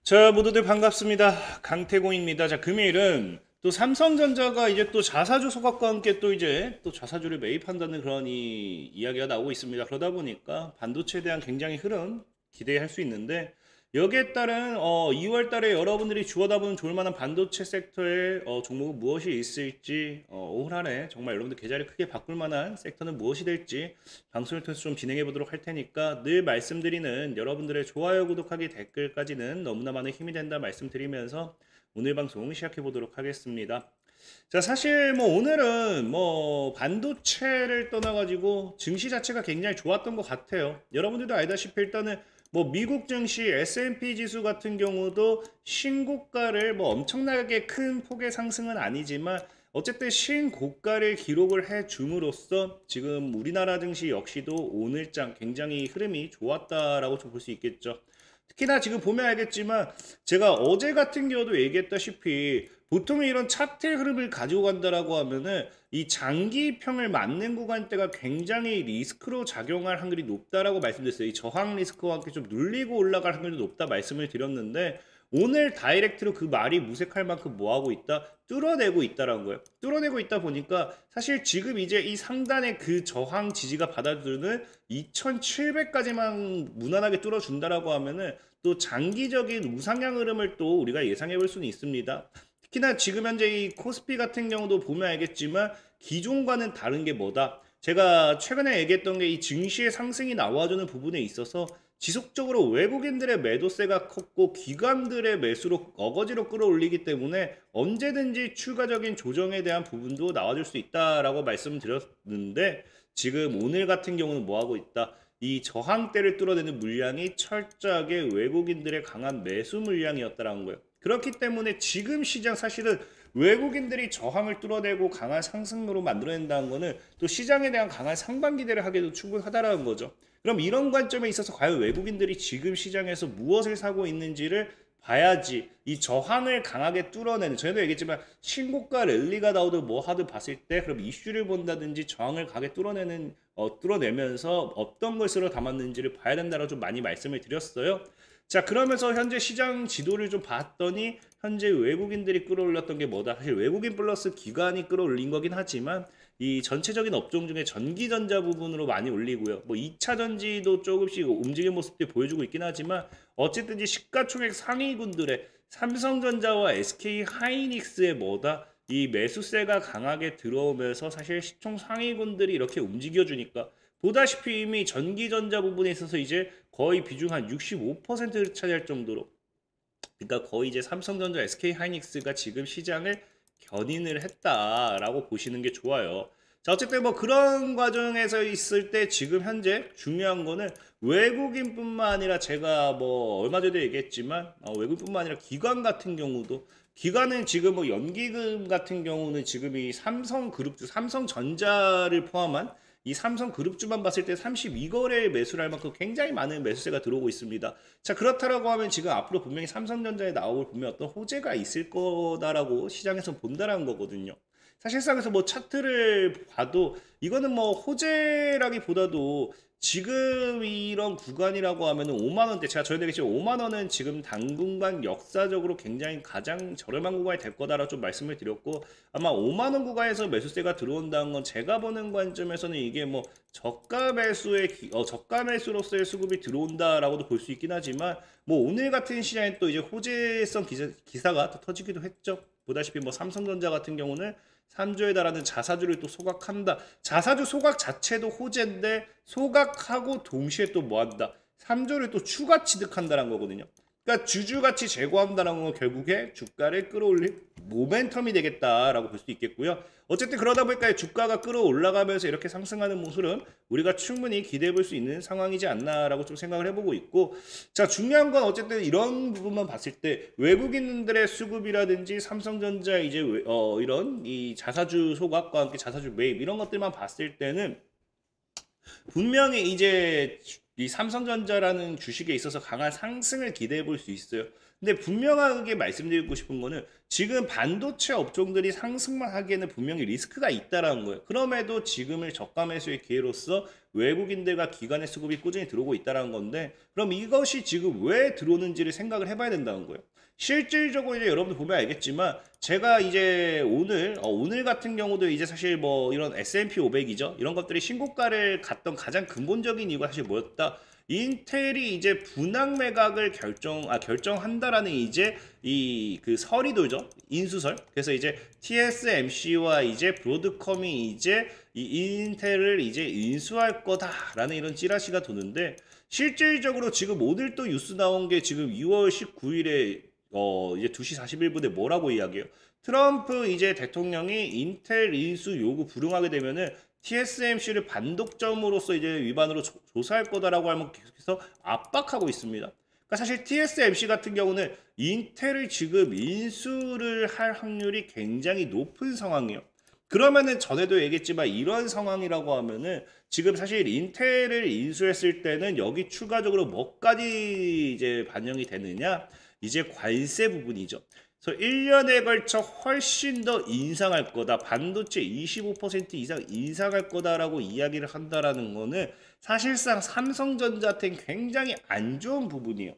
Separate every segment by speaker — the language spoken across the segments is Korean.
Speaker 1: 자, 모두들 반갑습니다. 강태공입니다. 자, 금요일은 또 삼성전자가 이제 또 자사주 소각과 함께 또 이제 또 자사주를 매입한다는 그런 이야기가 나오고 있습니다. 그러다 보니까 반도체에 대한 굉장히 흐름 기대할 수 있는데 여기에 따른 2월 달에 여러분들이 주워다보면 좋을 만한 반도체 섹터의 종목은 무엇이 있을지 올 한해 정말 여러분들 계좌를 크게 바꿀 만한 섹터는 무엇이 될지 방송을 통해서 좀 진행해 보도록 할 테니까 늘 말씀드리는 여러분들의 좋아요, 구독하기, 댓글까지는 너무나 많은 힘이 된다 말씀드리면서 오늘 방송 시작해 보도록 하겠습니다. 자, 사실 뭐 오늘은 뭐 반도체를 떠나가지고 증시 자체가 굉장히 좋았던 것 같아요. 여러분들도 알다시피 일단은 뭐 미국 증시 S&P 지수 같은 경우도 신고가를 뭐 엄청나게 큰 폭의 상승은 아니지만 어쨌든 신고가를 기록을 해 줌으로써 지금 우리나라 증시 역시도 오늘장 굉장히 흐름이 좋았다라고 좀 볼 수 있겠죠. 특히나 지금 보면 알겠지만 제가 어제 같은 경우도 얘기했다시피 보통 이런 차트 흐름을 가지고 간다라고 하면은 이 장기평을 맞는 구간대가 굉장히 리스크로 작용할 확률이 높다라고 말씀드렸어요. 이 저항 리스크와 함께 좀 눌리고 올라갈 확률도 높다 말씀을 드렸는데 오늘 다이렉트로 그 말이 무색할 만큼 뭐하고 있다? 뚫어내고 있다라는 거예요. 뚫어내고 있다 보니까 사실 지금 이제 이 상단의 그 저항 지지가 받아주는 2700까지만 무난하게 뚫어준다라고 하면은 또 장기적인 우상향 흐름을 또 우리가 예상해 볼 수는 있습니다. 특히나 지금 현재 이 코스피 같은 경우도 보면 알겠지만 기존과는 다른 게 뭐다? 제가 최근에 얘기했던 게 이 증시의 상승이 나와주는 부분에 있어서 지속적으로 외국인들의 매도세가 컸고 기관들의 매수로 어거지로 끌어올리기 때문에 언제든지 추가적인 조정에 대한 부분도 나와줄 수 있다라고 말씀드렸는데 지금 오늘 같은 경우는 뭐하고 있다? 이 저항대를 뚫어내는 물량이 철저하게 외국인들의 강한 매수 물량이었다라는 거예요. 그렇기 때문에 지금 시장 사실은 외국인들이 저항을 뚫어내고 강한 상승으로 만들어낸다는 거는 또 시장에 대한 강한 상반 기대를 하기도 충분하다라는 거죠. 그럼 이런 관점에 있어서 과연 외국인들이 지금 시장에서 무엇을 사고 있는지를 봐야지 이 저항을 강하게 뚫어내는 전에도 얘기했지만 신고가 랠리가 나오든 뭐 하든 봤을 때 그럼 이슈를 본다든지 저항을 강하게 뚫어내면서 어떤 것으로 담았는지를 봐야 된다고 좀 많이 말씀을 드렸어요. 자, 그러면서 현재 시장 지도를 좀 봤더니 현재 외국인들이 끌어올렸던 게 뭐다? 사실 외국인 플러스 기관이 끌어올린 거긴 하지만 이 전체적인 업종 중에 전기전자 부분으로 많이 올리고요. 뭐 2차 전지도 조금씩 움직이는 모습들이 보여주고 있긴 하지만 어쨌든지 시가총액 상위군들의 삼성전자와 SK 하이닉스의 뭐다? 이 매수세가 강하게 들어오면서 사실 시총 상위군들이 이렇게 움직여주니까 보다시피 이미 전기전자 부분에 있어서 이제 거의 비중 한 65%를 차지할 정도로 그러니까 거의 이제 삼성전자, SK 하이닉스가 지금 시장을 견인을 했다라고 보시는 게 좋아요. 자, 어쨌든 뭐 그런 과정에서 있을 때 지금 현재 중요한 거는 외국인뿐만 아니라 제가 뭐 얼마 전에 얘기했지만 외국인뿐만 아니라 기관 같은 경우도 기관은 지금 뭐 연기금 같은 경우는 지금 이 삼성그룹주, 삼성전자를 포함한 이 삼성그룹주만 봤을 때 32거래에 매수를 할 만큼 굉장히 많은 매수세가 들어오고 있습니다. 자, 그렇다라고 하면 지금 앞으로 분명히 삼성전자에 나올 분명 어떤 호재가 있을 거다라고 시장에서 본다라는 거거든요. 사실상에서 뭐 차트를 봐도 이거는 뭐 호재라기보다도 지금 이런 구간이라고 하면은 5만 원대 제가 전에 얘기했지만 5만 원은 지금 당분간 역사적으로 굉장히 가장 저렴한 구간이 될 거다라고 좀 말씀을 드렸고 아마 5만 원 구간에서 매수세가 들어온다는 건 제가 보는 관점에서는 이게 뭐 저가 매수의 저가 매수로서의 수급이 들어온다라고도 볼 수 있긴 하지만 뭐 오늘 같은 시장에 또 이제 호재성 기사가 또 터지기도 했죠. 보다시피 뭐 삼성전자 같은 경우는 3조에 달하는 자사주를 또 소각한다. 자사주 소각 자체도 호재인데 소각하고 동시에 또 뭐한다? 3조를 또 추가 취득한다는 거거든요. 그러니까 주주가치 제고한다는 건 결국에 주가를 끌어올릴 모멘텀이 되겠다라고 볼 수 있겠고요. 어쨌든 그러다 보니까 주가가 끌어올라가면서 이렇게 상승하는 모습은 우리가 충분히 기대해 볼 수 있는 상황이지 않나라고 좀 생각을 해보고 있고 자, 중요한 건 어쨌든 이런 부분만 봤을 때 외국인들의 수급이라든지 삼성전자 이제 이런 이 자사주 소각과 함께 자사주 매입 이런 것들만 봤을 때는 분명히 이제 이 삼성전자라는 주식에 있어서 강한 상승을 기대해 볼 수 있어요. 근데 분명하게 말씀드리고 싶은 거는 지금 반도체 업종들이 상승만 하기에는 분명히 리스크가 있다라는 거예요. 그럼에도 지금을 저가 매수의 기회로서 외국인들과 기관의 수급이 꾸준히 들어오고 있다는 건데, 그럼 이것이 지금 왜 들어오는지를 생각을 해봐야 된다는 거예요. 실질적으로 이제 여러분들 보면 알겠지만, 제가 이제 오늘 같은 경우도 이제 사실 뭐 이런 S&P 500이죠. 이런 것들이 신고가를 갔던 가장 근본적인 이유가 사실 뭐였다? 인텔이 이제 분할 매각을 결정한다라는 이제 이 그 설이 돌죠. 인수설. 그래서 이제 TSMC와 이제 브로드컴이 이제 이 인텔을 이제 인수할 거다라는 이런 찌라시가 도는데, 실질적으로 지금 오늘 또 뉴스 나온 게 지금 2월 19일에 이제 2시 41분에 뭐라고 이야기해요? 트럼프 이제 대통령이 인텔 인수 요구 불응하게 되면은 TSMC를 반독점으로서 이제 위반으로 조사할 거다라고 하면 계속해서 압박하고 있습니다. 그러니까 사실 TSMC 같은 경우는 인텔을 지금 인수를 할 확률이 굉장히 높은 상황이에요. 그러면은 전에도 얘기했지만 이런 상황이라고 하면은 지금 사실 인텔을 인수했을 때는 여기 추가적으로 뭐까지 이제 반영이 되느냐? 이제 관세 부분이죠. 그래서 1년에 걸쳐 훨씬 더 인상할 거다. 반도체 25% 이상 인상할 거다라고 이야기를 한다라는 거는 사실상 삼성전자한테는 굉장히 안 좋은 부분이에요.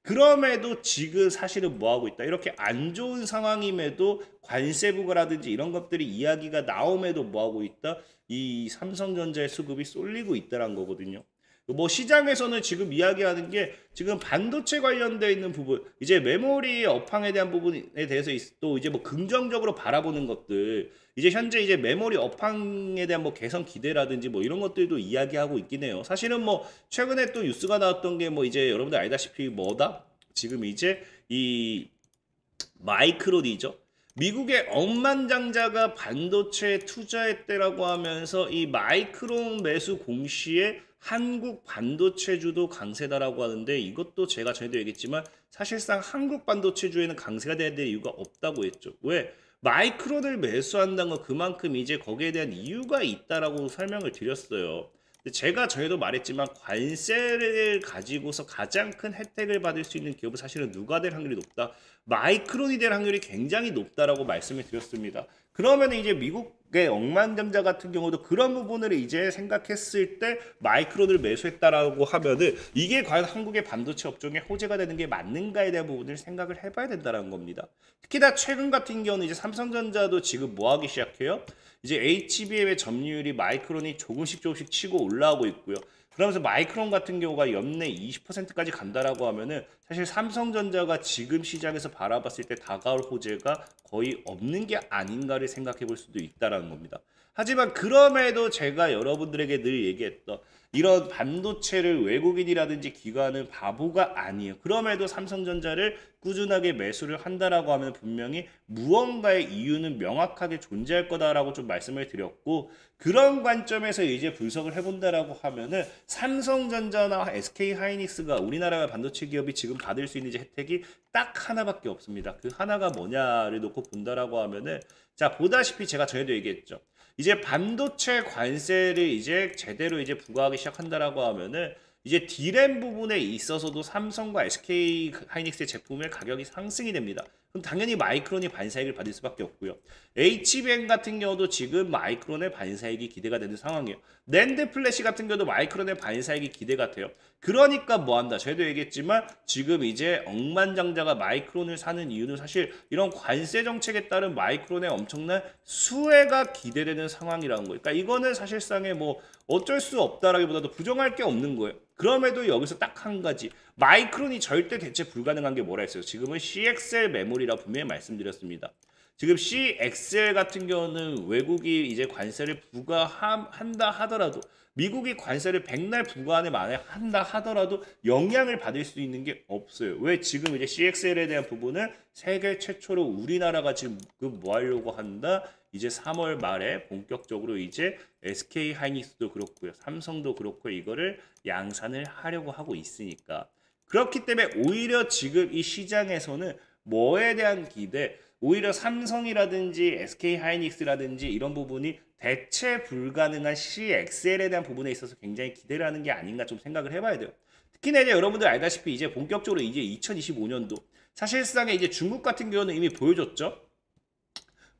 Speaker 1: 그럼에도 지금 사실은 뭐 하고 있다. 이렇게 안 좋은 상황임에도 관세 부과라든지 이런 것들이 이야기가 나옴에도 뭐 하고 있다. 이 삼성전자의 수급이 쏠리고 있다는 거거든요. 뭐 시장에서는 지금 이야기하는 게 지금 반도체 관련되어 있는 부분, 이제 메모리 업황에 대한 부분에 대해서 또 이제 뭐 긍정적으로 바라보는 것들, 이제 현재 이제 메모리 업황에 대한 뭐 개선 기대라든지 뭐 이런 것들도 이야기하고 있긴 해요. 사실은 뭐 최근에 또 뉴스가 나왔던 게 뭐 이제 여러분들 알다시피 뭐다? 지금 이제 이 마이크론이죠. 미국의 억만장자가 반도체에 투자했대라고 하면서 이 마이크론 매수 공시에 한국 반도체주도 강세다라고 하는데, 이것도 제가 전에도 얘기했지만 사실상 한국 반도체주에는 강세가 돼야 될 이유가 없다고 했죠. 왜? 마이크론을 매수한다는 건 그만큼 이제 거기에 대한 이유가 있다라고 설명을 드렸어요. 제가 전에도 말했지만 관세를 가지고서 가장 큰 혜택을 받을 수 있는 기업은 사실은 누가 될 확률이 높다? 마이크론이 될 확률이 굉장히 높다라고 말씀을 드렸습니다. 그러면 이제 미국의 억만장자 같은 경우도 그런 부분을 이제 생각했을 때 마이크론을 매수했다라고 하면은 이게 과연 한국의 반도체 업종에 호재가 되는 게 맞는가에 대한 부분을 생각을 해봐야 된다는 겁니다. 특히나 최근 같은 경우는 이제 삼성전자도 지금 뭐 하기 시작해요? 이제 HBM의 점유율이 마이크론이 조금씩 치고 올라오고 있고요. 그러면서 마이크론 같은 경우가 연내 20%까지 간다라고 하면은 사실 삼성전자가 지금 시장에서 바라봤을 때 다가올 호재가 거의 없는 게 아닌가를 생각해 볼 수도 있다라는 겁니다. 하지만 그럼에도 제가 여러분들에게 늘 얘기했던 이런 반도체를 외국인이라든지 기관은 바보가 아니에요. 그럼에도 삼성전자를 꾸준하게 매수를 한다라고 하면 분명히 무언가의 이유는 명확하게 존재할 거다라고 좀 말씀을 드렸고, 그런 관점에서 이제 분석을 해본다라고 하면은 삼성전자나 SK하이닉스가 우리나라 반도체 기업이 지금 받을 수 있는 이제 혜택이 딱 하나밖에 없습니다. 그 하나가 뭐냐를 놓고 본다라고 하면은, 자, 보다시피 제가 전에도 얘기했죠. 이제 반도체 관세를 이제 제대로 이제 부과하기 시작한다라고 하면은 이제 D램 부분에 있어서도 삼성과 SK 하이닉스의 제품의 가격이 상승이 됩니다. 그럼 당연히 마이크론이 반사익을 받을 수밖에 없고요. HBM 같은 경우도 지금 마이크론의 반사익이 기대가 되는 상황이에요. 낸드 플래시 같은 경우도 마이크론의 반사익이 기대가 돼요. 그러니까 뭐한다. 저희도 얘기했지만 지금 이제 억만장자가 마이크론을 사는 이유는 사실 이런 관세 정책에 따른 마이크론의 엄청난 수혜가 기대되는 상황이라는 거예요. 그러니까 이거는 사실상의 뭐 어쩔 수 없다라기보다도 부정할 게 없는 거예요. 그럼에도 여기서 딱 한 가지, 마이크론이 절대 대체 불가능한 게 뭐라 했어요? 지금은 CXL 메모리라 분명히 말씀드렸습니다. 지금 CXL 같은 경우는 외국이 이제 관세를 부과한다 하더라도, 미국이 관세를 백날 한다 하더라도 영향을 받을 수 있는 게 없어요. 왜? 지금 이제 CXL에 대한 부분은 세계 최초로 우리나라가 지금 뭐 하려고 한다? 이제 3월 말에 본격적으로 이제 SK 하이닉스도 그렇고요, 삼성도 그렇고 이거를 양산을 하려고 하고 있으니까. 그렇기 때문에 오히려 지금 이 시장에서는 뭐에 대한 기대, 오히려 삼성이라든지 SK 하이닉스라든지 이런 부분이 대체 불가능한 CXL에 대한 부분에 있어서 굉장히 기대를 하는 게 아닌가 좀 생각을 해봐야 돼요. 특히나 이제 여러분들 알다시피 이제 본격적으로 이제 2025년도 사실상에 이제 중국 같은 경우는 이미 보여줬죠.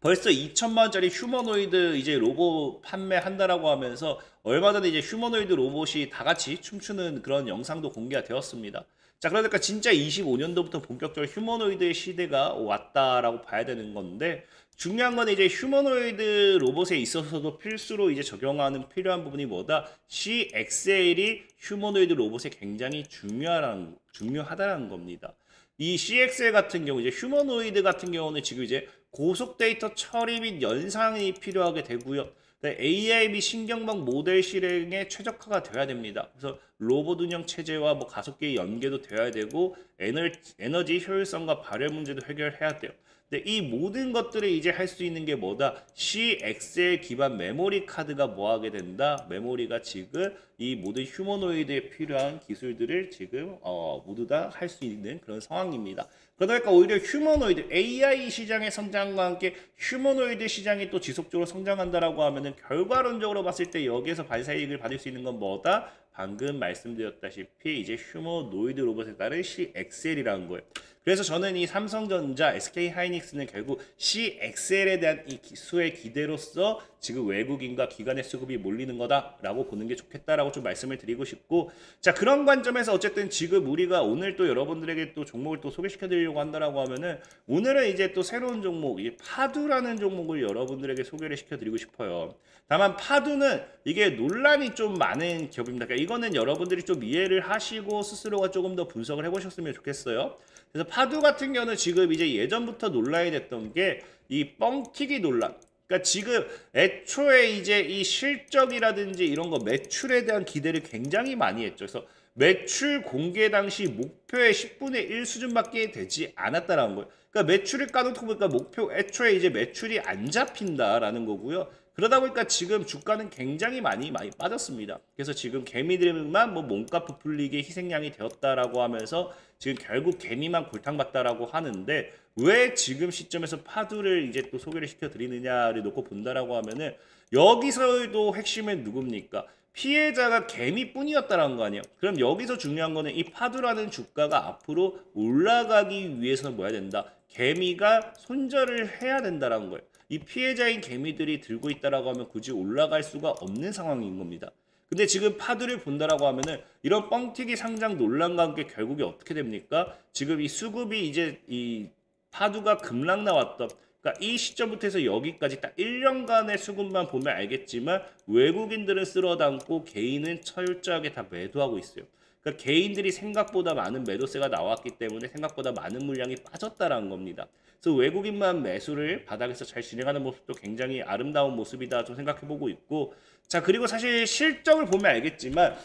Speaker 1: 벌써 2천만 원짜리 휴머노이드 이제 로봇 판매한다라고 하면서 얼마 전에 이제 휴머노이드 로봇이 다 같이 춤추는 그런 영상도 공개가 되었습니다. 자, 그러니까 진짜 25년도부터 본격적으로 휴머노이드의 시대가 왔다라고 봐야 되는 건데, 중요한 건 이제 휴머노이드 로봇에 있어서도 필수로 이제 적용하는 필요한 부분이 뭐다? CXL이 휴머노이드 로봇에 굉장히 중요하다는 겁니다. 이 CXL 같은 경우 이제 휴머노이드 같은 경우는 지금 이제 고속 데이터 처리 및 연상이 필요하게 되고요. AI 및 신경망 모델 실행에 최적화가 돼야 됩니다. 그래서 로봇 운영 체제와 뭐 가속기의 연계도 돼야 되고 에너지 효율성과 발열 문제도 해결해야 돼요. 근데 이 모든 것들을 이제 할 수 있는 게 뭐다? CXL 기반 메모리 카드가 뭐 하게 된다? 메모리가 지금 이 모든 휴머노이드에 필요한 기술들을 지금 모두 다 할 수 있는 그런 상황입니다. 그러니까 오히려 휴머노이드 AI 시장의 성장과 함께 휴머노이드 시장이 또 지속적으로 성장한다라고 하면은 결과론적으로 봤을 때 여기에서 반사이익을 받을 수 있는 건 뭐다? 방금 말씀드렸다시피 이제 휴머노이드 로봇에 따른 CXL이라는 거예요. 그래서 저는 이 삼성전자, SK하이닉스는 결국 CXL에 대한 이 수의 기대로서 지금 외국인과 기관의 수급이 몰리는 거다라고 보는 게 좋겠다라고 좀 말씀을 드리고 싶고, 자, 그런 관점에서 어쨌든 지금 우리가 오늘 또 여러분들에게 또 종목을 또 소개시켜 드리려고 한다라고 하면은 오늘은 이제 또 새로운 종목, 이 파두라는 종목을 여러분들에게 소개를 시켜 드리고 싶어요. 다만 파두는 이게 논란이 좀 많은 기업입니다. 그러니까 이거는 여러분들이 좀 이해를 하시고 스스로가 조금 더 분석을 해보셨으면 좋겠어요. 그래서 파두 같은 경우는 지금 이제 예전부터 논란이 됐던 게 이 뻥튀기 논란. 그러니까 지금 애초에 이제 이 실적이라든지 이런 거 매출에 대한 기대를 굉장히 많이 했죠. 그래서 매출 공개 당시 목표의 10분의 1 수준밖에 되지 않았다라는 거예요. 그러니까 매출을 까놓고 보니까 목표 애초에 이제 매출이 안 잡힌다라는 거고요. 그러다 보니까 지금 주가는 굉장히 많이 빠졌습니다. 그래서 지금 개미들만 뭐 몸값 부풀리기 희생양이 되었다라고 하면서 지금 결국 개미만 골탕받다라고 하는데, 왜 지금 시점에서 파두를 이제 또 소개를 시켜드리느냐를 놓고 본다라고 하면은 여기서도 핵심은 누굽니까? 피해자가 개미뿐이었다라는 거 아니에요. 그럼 여기서 중요한 거는 이 파두라는 주가가 앞으로 올라가기 위해서는 뭐 해야 된다? 개미가 손절을 해야 된다라는 거예요. 이 피해자인 개미들이 들고 있다라고 하면 굳이 올라갈 수가 없는 상황인 겁니다. 근데 지금 파두를 본다라고 하면은 이런 뻥튀기 상장 논란과 함께 결국에 어떻게 됩니까? 지금 이 수급이 이제 이 파두가 급락 나왔던, 그러니까 이 시점부터 해서 여기까지 딱 1년간의 수급만 보면 알겠지만 외국인들은 쓸어담고 개인은 철저하게 다 매도하고 있어요. 그러니까 개인들이 생각보다 많은 매도세가 나왔기 때문에 생각보다 많은 물량이 빠졌다라는 겁니다. 그래서 외국인만 매수를 바닥에서 잘 진행하는 모습도 굉장히 아름다운 모습이다 좀 생각해보고 있고, 자, 그리고 사실 실적을 보면 알겠지만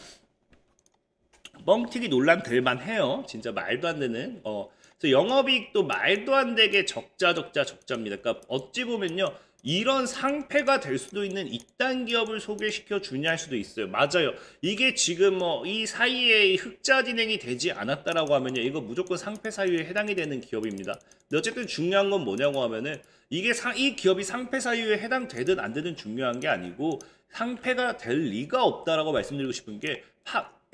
Speaker 1: 뻥튀기 논란 될만 해요. 진짜 말도 안 되는 그래서 영업이익도 말도 안 되게 적자입니다. 그러니까 어찌 보면요, 이런 상패가 될 수도 있는 이딴 기업을 소개시켜 주냐 할 수도 있어요. 맞아요. 이게 지금 이 사이에 흑자 진행이 되지 않았다라고 하면요, 이거 무조건 상패 사유에 해당이 되는 기업입니다. 근데 어쨌든 중요한 건 뭐냐고 하면은 이게 이 기업이 상패 사유에 해당되든 안 되든 중요한 게 아니고 상패가 될 리가 없다라고 말씀드리고 싶은 게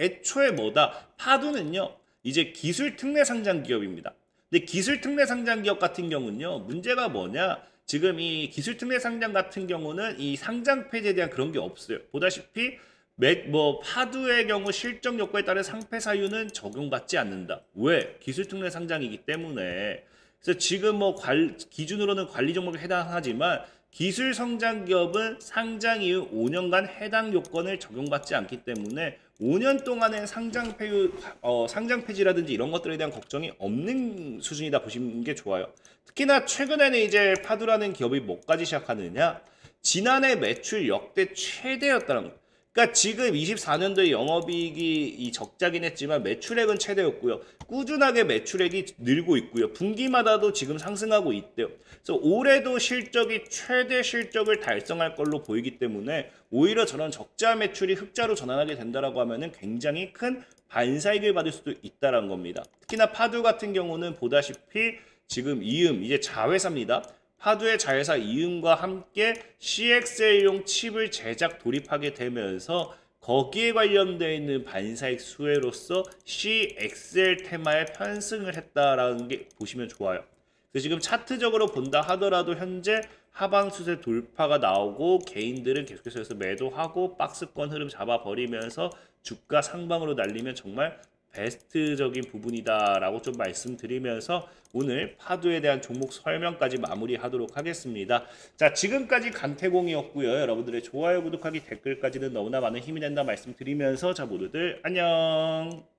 Speaker 1: 애초에 뭐다? 파두는요, 이제 기술 특례 상장 기업입니다. 근데 기술 특례 상장 기업 같은 경우는요, 문제가 뭐냐? 지금 이 기술 특례 상장 같은 경우는 이 상장 폐지에 대한 그런 게 없어요. 보다시피 파두의 경우 실적 요건에 따른 상패 사유는 적용받지 않는다. 왜? 기술 특례 상장이기 때문에. 그래서 지금 기준으로는 관리 종목에 해당하지만 기술 성장 기업은 상장 이후 5년간 해당 요건을 적용받지 않기 때문에 5년 동안의 상장 폐지라든지 이런 것들에 대한 걱정이 없는 수준이다 보시는 게 좋아요. 특히나 최근에는 이제 파두라는 기업이 뭐까지 시작하느냐? 지난해 매출 역대 최대였다는 거예요. 그러니까 지금 24년도에 영업이익이 적자긴 했지만 매출액은 최대였고요. 꾸준하게 매출액이 늘고 있고요. 분기마다도 지금 상승하고 있대요. 그래서 올해도 실적이 최대 실적을 달성할 걸로 보이기 때문에 오히려 저런 적자 매출이 흑자로 전환하게 된다라고 하면은 굉장히 큰 반사이익을 받을 수도 있다라는 겁니다. 특히나 파두 같은 경우는 보다시피 지금 이제 자회사입니다. 파두의 자회사 이음과 함께 CXL용 칩을 제작 돌입하게 되면서 거기에 관련되어 있는 반사익 수혜로서 CXL 테마에 편승을 했다라는 게 보시면 좋아요. 그래서 지금 차트적으로 본다 하더라도 현재 하방 수세 돌파가 나오고 개인들은 계속해서 여기서 매도하고 박스권 흐름 잡아버리면서 주가 상방으로 날리면 정말 베스트적인 부분이다라고 좀 말씀드리면서 오늘 파도에 대한 종목 설명까지 마무리하도록 하겠습니다. 자, 지금까지 간태공이었고요. 여러분들의 좋아요, 구독하기, 댓글까지는 너무나 많은 힘이 된다 말씀드리면서 자, 모두들 안녕.